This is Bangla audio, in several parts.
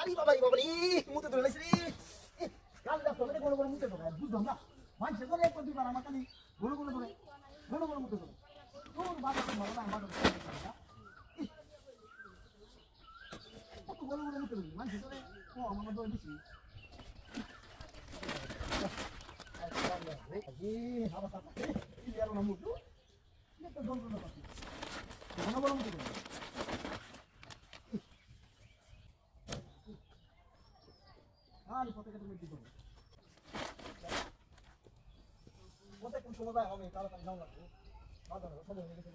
আরে বাবা রে মুতে ধরে লাইছি রে কাল রাত ধরে কোন কোন মুতে ধরে বুঝলাম না মানুষে করে এক দুইবার আমার খালি কোন কোন ধরে মুতে ধরে তোর বাবা মারা না আমার কত কোন মুতে ধরে মানুষে করে ও আমার ধরে দিছি আজি হাবা সাথে কি আর না মুতু এটা যন্ত্রণা পাচ্ছি কোন কোন মুতে ধরে আর কত কত মিনিট দিবো কত কোন সময় হবে তাড়াতাড়ি যাও লাগবে বাজার সব হয়ে গেছে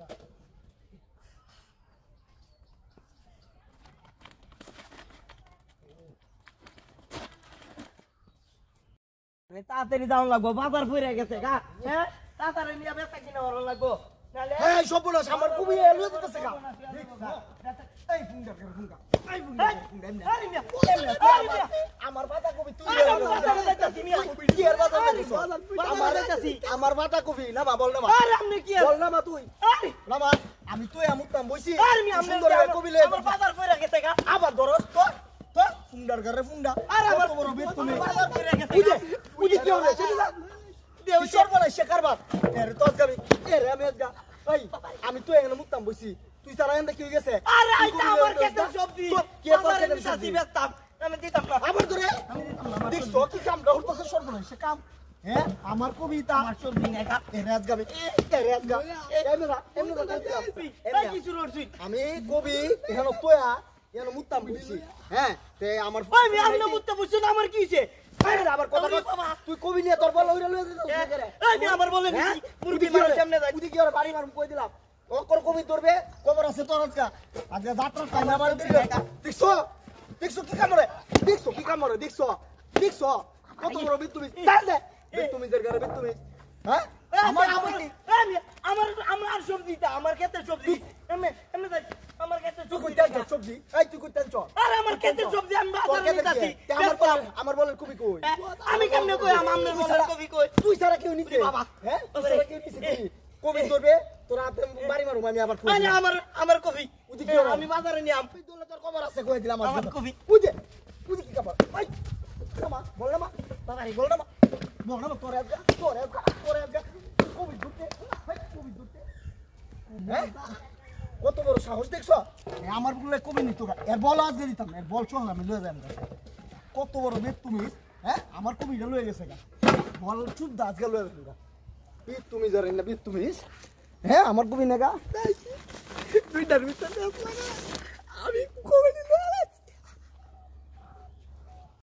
তাড়াতাড়ি যাও লাগবো বাজার ফুরে গেছে গা হ্যাঁ তাড়াতাড়ি নিয়ে বেচা কিনা ওর লাগবো নালে এই সব বলো আমার কবি লয়ে যেতেছে গা এই ফুঙ্গা এই ফুঙ্গা আরে মিয়া আমার বাতা কবি তুই কি আর বাজার যাইছো আমার যাইতাছি আমার বাতা কবি না বল না আরে আপনি কি বল না তুই আরে না আমি তুই আমুতাম বইছি আরে মিয়া সুন্দর কবি লয়ে আমার বাজার ফুরে গেছে গা আবার ধরস তো তো ফুঙ্গার ঘরে ফুঙ্গা আরে আমার বড় বেত তুমি বাজার ফুরে গেছে বুঝি কি হবে সেটা দেও সর্বনা শেখার বাদ এর তো গাবি এর আমি গা এই আমি তো এখানে মুতাম বইছি তুই সারা এন্ড কি হয়ে গেছে আরে আইতা আমার কেটে সবজি কে তোর কেটে সবজি বেচতাম আমি দিতাম না আবার ধরে দেখছো কি কাম গাউর পাশে সর্বনা সে কাম হ্যাঁ আমার কবিতা আমার সবজি নাই খা এর রাজ গাবি এর রাজ গা এই কি শুরু করছিস আমি কবি এখানে তোয়া এখানে মুতাম বইছি হ্যাঁ তে আমার ওই আমি আমনে মুত্তে বুঝছ না আমার কি হইছে আবার কথা তুই কবি নিয়ে তোর বল লইরা লইয়া এই আমার বলে দিছি মুরগি মারার সামনে যাই তুই কি আর বাড়ি মারুম কই দিলাম ও কোন কবি ধরবে খবর আছে তোর আজকে যাত্রা টাইম আমার দিলে দেখছো কি কামরে দেখছো কত বড় বিত তুমি চাল দে তুমি দের ঘরে বিত তুমি হ্যাঁ আমার সবজিটা আমার ক্ষেতের সবজি এমনি যাই আমার ক্ষেতের তুই কই সবজি তেল সবজি এই তুই কই তেল চ আরে আমার ক্ষেতের সবজি আমি বাজারে নিতাছি আমার বলের কবি কই আমি কেমনে কই আমনের বলার কবি কই তুই সারা কেউ নিছে বাবা হ্যাঁ তুই সারা কেউ নিছে কবি ধরবে তোর হাতে বাড়ি মারুম আমি আবার কই আমার কবি আমি বাজারে নিয়াম তুই দলে তোর খবর আছে কই দিলাম আমার কবি বুঝে কি খবর ভাই বল না তাড়াতাড়ি বল না তোর কবি ধরতে কবি ধরতে হ্যাঁ কত বড় সাহস দেখছো আমার বলে কবি নিত এর বল আজকে দিতাম এর বল চল আমি লয়ে যাই কত বড় বেত তুমি হ্যাঁ আমার কবিটা লয়ে গেছে গা বল চুপ দা আজকে লয়ে গেছে গা বিত তুমি জানেন না বিত তুমি হ্যাঁ আমার কবি না গা দুইটার ভিতরে আমি কবি